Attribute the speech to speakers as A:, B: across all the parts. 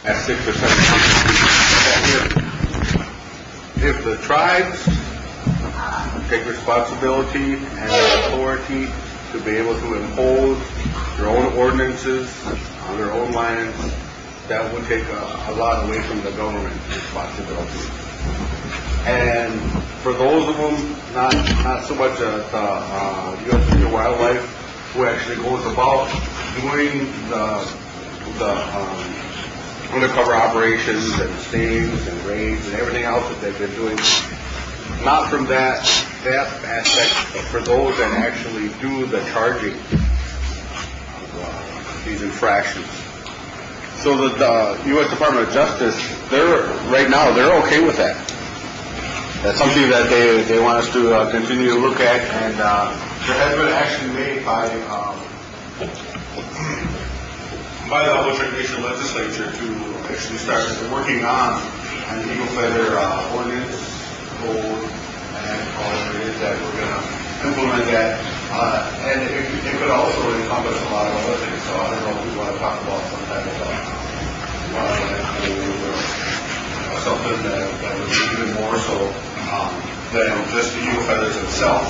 A: at 6 or 7 feet. If the tribes take responsibility and authority to be able to impose their own ordinances on their own lands, that would take a lot away from the government responsibility. And for those of them, not so much the U.S. Fish and Wildlife, who actually goes about doing the undercover operations and stings and raids and everything else that they've been doing, not from that aspect, but for those that actually do the charging of these infractions. So the U.S. Department of Justice, right now they're okay with that. That's something that they want us to continue to look at, and there has been action made by the Nation legislature to actually start working on an eagle feather ordinance code, and however it is that we're going to implement that. And it could also encompass a lot of other things. So I don't know if we want to talk about some type of something that would be even more so than just the eagle feathers itself.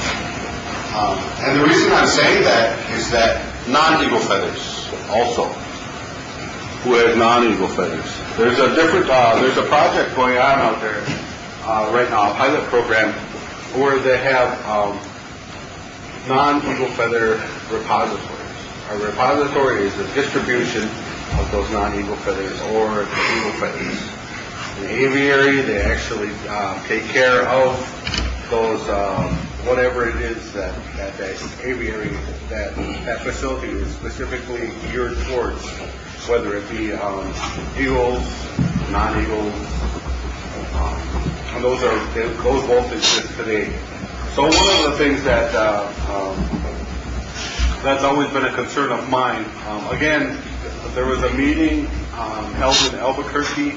A: And the reason I'm saying that is that non-eagle feathers also, who have non-eagle feathers. There's a project going on out there right now, a pilot program, where they have non-eagle feather repositories. A repository is the distribution of those non-eagle feathers or the eagle feathers. In the aviary, they actually take care of those, whatever it is that aviary, that facility is specifically geared towards, whether it be eagles, non-eagles, and those both exist today. So one of the things that that's always been a concern of mine. Again, there was a meeting held in Albuquerque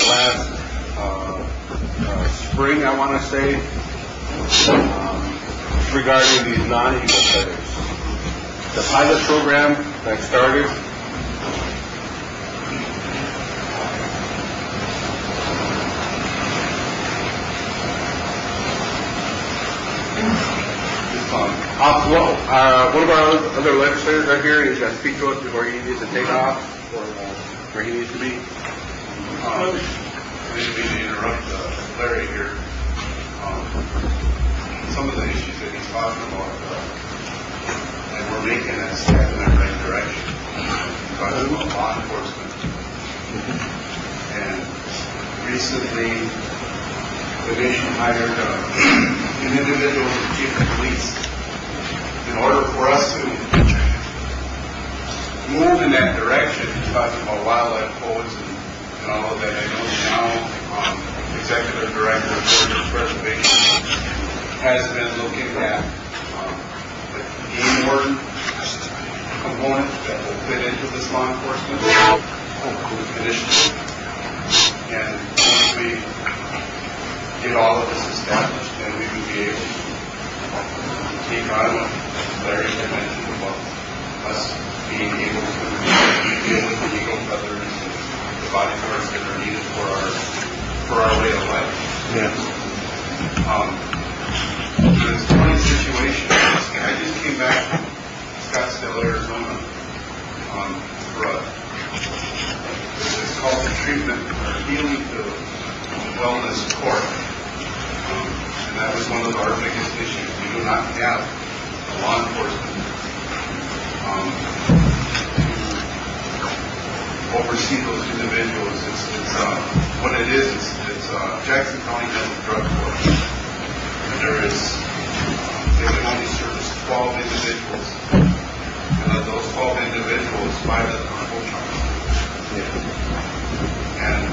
A: last spring, I want to say, regarding these non-eagle feathers. The pilot program that started one of our other legislators right here is going to speak to us before he needs to take off, or where he needs to be.
B: I didn't mean to interrupt Larry here. Some of the issues that he's talking about, and we're making a step in the right direction. He's talking about law enforcement. And recently, the nation hired an individual as chief of police. In order for us to move in that direction, he's talking about wildlife codes and all of that. I know now Executive Director of Forest Preservation has been looking at the game warden component that will fit into this law enforcement initiative. And once we get all of this established, then we will be able to take on what Larry had mentioned about us being able to deal with the eagle feathers and the body parts that are needed for our way of life.
A: Yes.
B: It's a funny situation. I just came back from Scottsdale, Arizona, for it's called the treatment or healing to wellness court. And that was one of our biggest issues. We do not have law enforcement to oversee those individuals. It's what it is. It's Jackson County has a drug court, and they can only service 12 individuals, and of those 12 individuals, 5 of them are full charge. And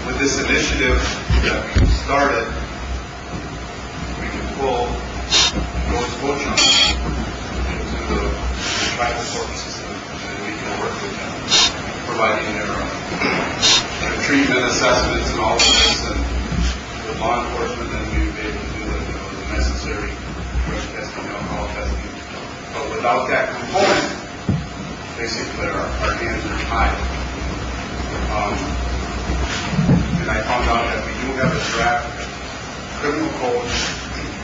B: with this initiative that we started, we can pull those coaches into the tribal court system, and we can work with them, providing their treatment assessments and all of this, and with law enforcement, then we would be able to do the necessary drug testing, alcohol testing. But without that component, basically our hands are tied. out that we do have a draft criminal code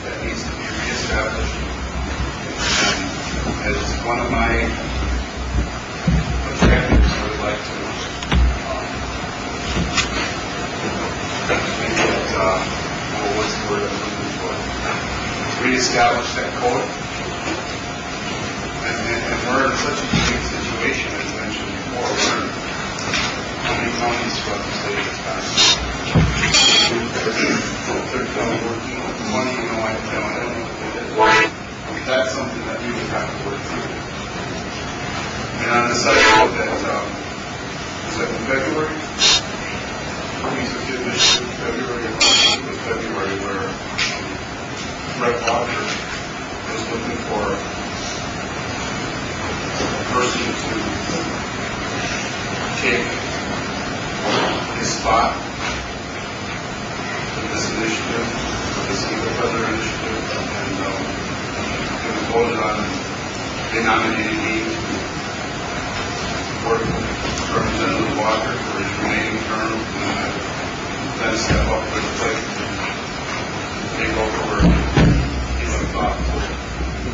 B: that needs to be reestablished. And as one of my objectives, I would like to what's the word I'm looking for? Reestablish that code. And we're in such a unique situation, as mentioned before. We're in how many counties throughout the state is passed? 13, 20, you know, I don't know what it is. That's something that we would have to work through. And on the side note that, was that in February? Police did this in February, where Rep. Walker was looking for a person to take his spot in this initiative, this Feather initiative, and it was voted on. They nominated me to work with Representative Walker for his remaining term, and I then step up to the plate and take over where he's a thought.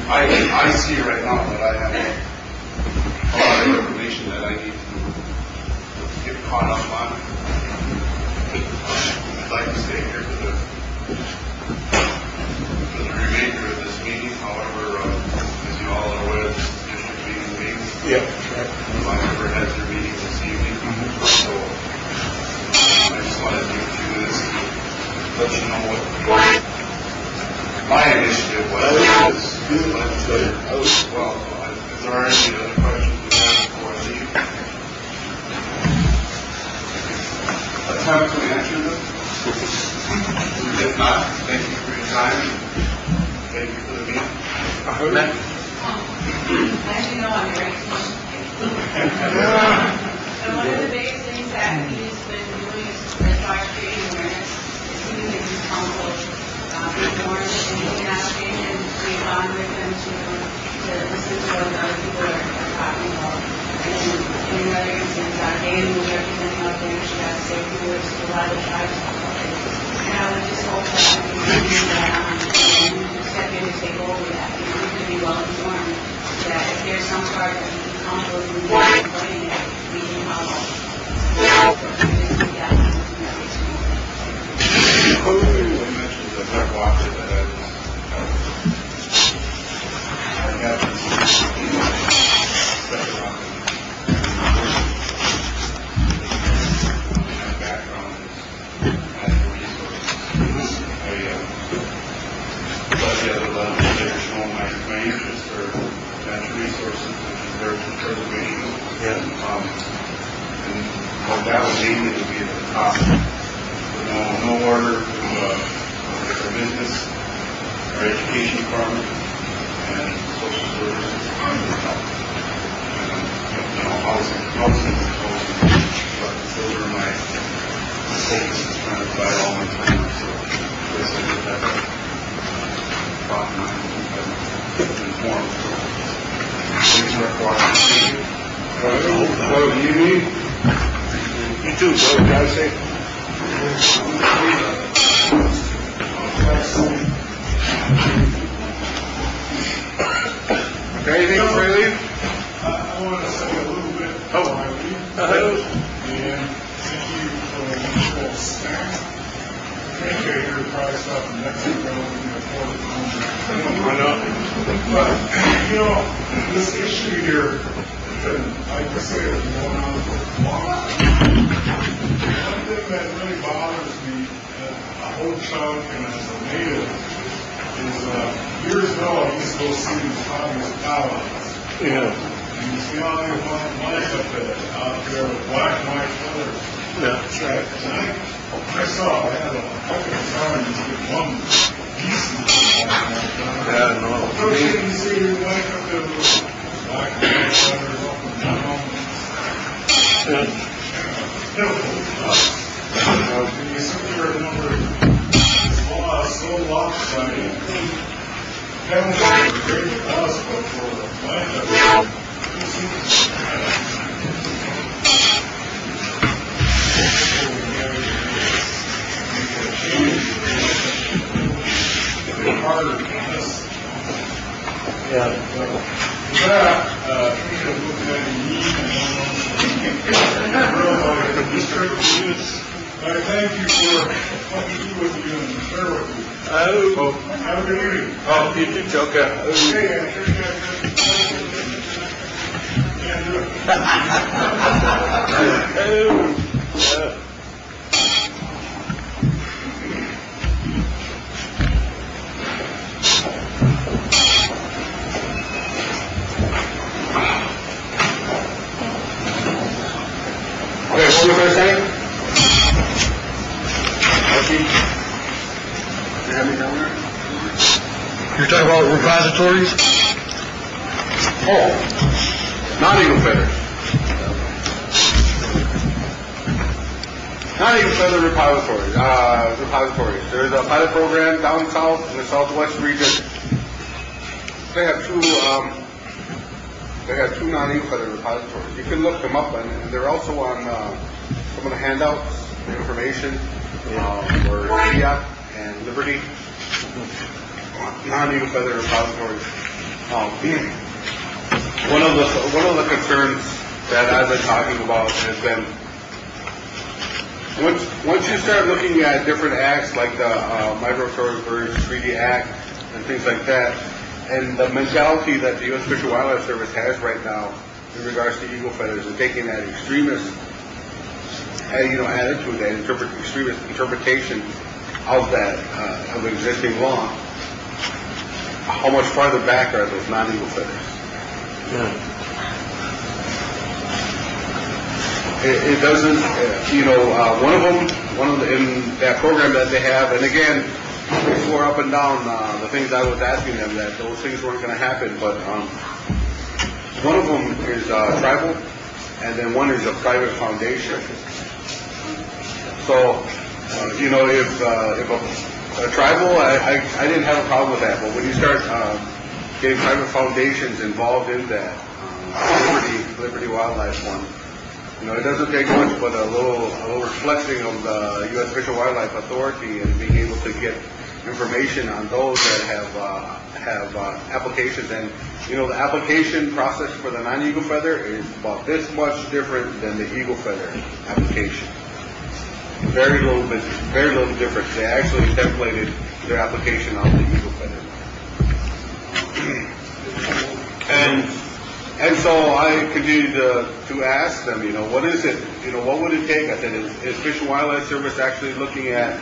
B: I see right now that I have a lot of information that I need to get caught up on. I'd like to stay here for the remainder of this meeting. However, as you all are aware, this is district meeting week.
A: Yep.
B: Whoever has their meeting this evening. So I just wanted to give a few minutes to let you know what my initiative was. Well, is there any other questions you have before I leave? Attempt to answer them. If not, thank you for your time. Thank you for the meeting.
C: As you know, I'm very patient. And one of the biggest things that he's been doing is start creating awareness. As soon as these councils more in the application, we've gone with them to listen to what other people are talking about. And in other instances, Dan was representing out there, she got to say a few words to a lot of the tribes. And I would just hope that we can do that and step in to take over that. You know, we could be well informed that if there's some part of the council is playing it, we can follow.
B: You mentioned the Rep. Walker that I got this special my background is natural resources. The other level there show my interest for natural resources, which is heritage preservation. And what that was mainly to be at the top. No order to our business, our education department, and social services. Housing. But those are my focus is trying to provide all my time. So I did have a thought in mind. I've been informed. Thanks for watching.
A: Well, you need? You too, brother. Drive safe. Anything before you leave?
D: I want to say a little bit
A: Oh.
D: before I leave. And thank you for the wonderful snack. I think I hear probably stuff from Mexico and
A: I know.
D: But, you know, this issue here, like I say, it's going on for a while. One thing that really bothers me, a whole chunk, and as a native, is years ago I used to go see these communist colonies.
A: Yeah.
D: And you see all these white mice out there with black and white feathers.
A: Yeah, that's right.
D: And I saw, I had a fucking time to get one decent.
A: Yeah, no.
D: First thing you see, you wake up there with black and white feathers up and down.
A: Yeah.
D: When you sit there and remember this law is so lopsided, heaven was great for us, but for the planet, it seems I thank you for what you do with me and share with me.
A: Oh,
D: Have a good evening.
A: oh, you did joke.
D: Hey, I sure can't do it.
A: Okay, what were you saying? Okay. You have me down there?
E: You're talking about repositories?
A: Oh, non-eagle feathers. Non-eagle feather repositories. There's a pilot program down south in the southwest region. They have two non-eagle feather repositories. You can look them up, and they're also on some of the handouts, the information for Fiat and Liberty. Non-eagle feather repositories. One of the concerns that I've been talking about has been once you start looking at different acts like the Microcontroveries Treaty Act and things like that, and the mentality that the U.S. Fish and Wildlife Service has right now in regards to eagle feathers and taking that extremist, attitude, that extremist interpretation of that of existing law. How much farther back are those non-eagle feathers? It doesn't, one of the in that program that they have, and again, they swore up and down the things I was asking them that those things weren't going to happen, but one of them is tribal, and then one is a private foundation. So, if a tribal, I didn't have a problem with that, but when you start getting private foundations involved in that, Liberty Wildlife one, it doesn't take much but a little flexing of the U.S. Fish and Wildlife Authority and being able to get information on those that have applications. And the application process for the non-eagle feather is about this much different than the eagle feather application. Very little difference. They actually templated their application on the eagle feather. And so I continued to ask them, what is it? What would it take? I said, is Fish and Wildlife Service actually looking at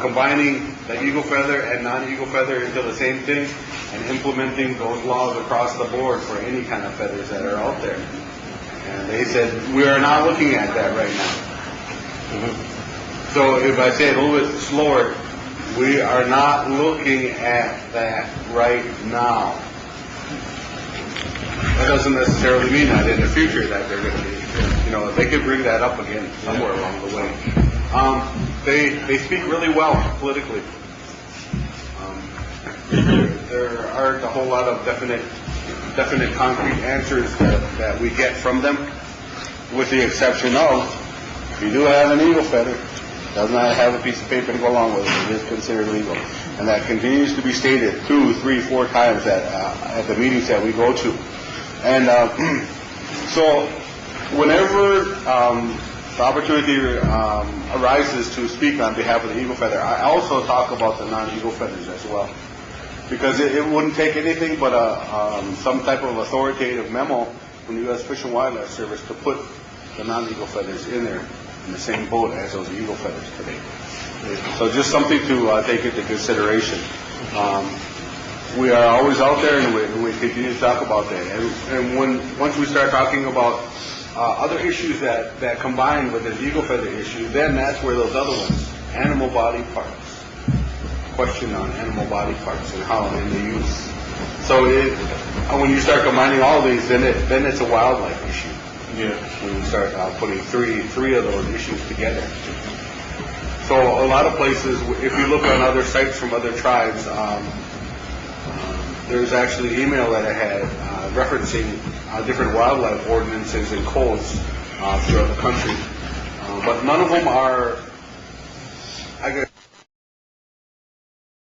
A: combining the eagle feather and non-eagle feather into the same thing and implementing those laws across the board for any kind of feathers that are out there? And they said, we are not looking at that right now. So if I say it a little bit slower, we are not looking at that right now. That doesn't necessarily mean that in the future that they're going to be, they could bring that up again somewhere along the way. They speak really well politically. There aren't a whole lot of definite concrete answers that we get from them, with the exception of, if you do have an eagle feather, does not have a piece of paper to go along with it, it is considered legal. And that continues to be stated 2, 3, 4 times at the meetings that we go to. And so whenever the opportunity arises to speak on behalf of the eagle feather, I also talk about the non-eagle feathers as well. Because it wouldn't take anything but some type of authoritative memo from the U.S. Fish and Wildlife Service to put the non-eagle feathers in there in the same boat as those eagle feathers today. So just something to take into consideration. We are always out there, and we continue to talk about that. And once we start talking about other issues that combine with the eagle feather issue, then that's where those other ones, animal body parts, question on animal body parts and how and the use. So when you start combining all these, then it's a wildlife issue.
E: Yeah.
A: When you start putting three of those issues together. So a lot of places, if you look on other sites from other tribes, there's actually email that I had referencing different wildlife ordinances and codes throughout the country. But none of them are, I guess,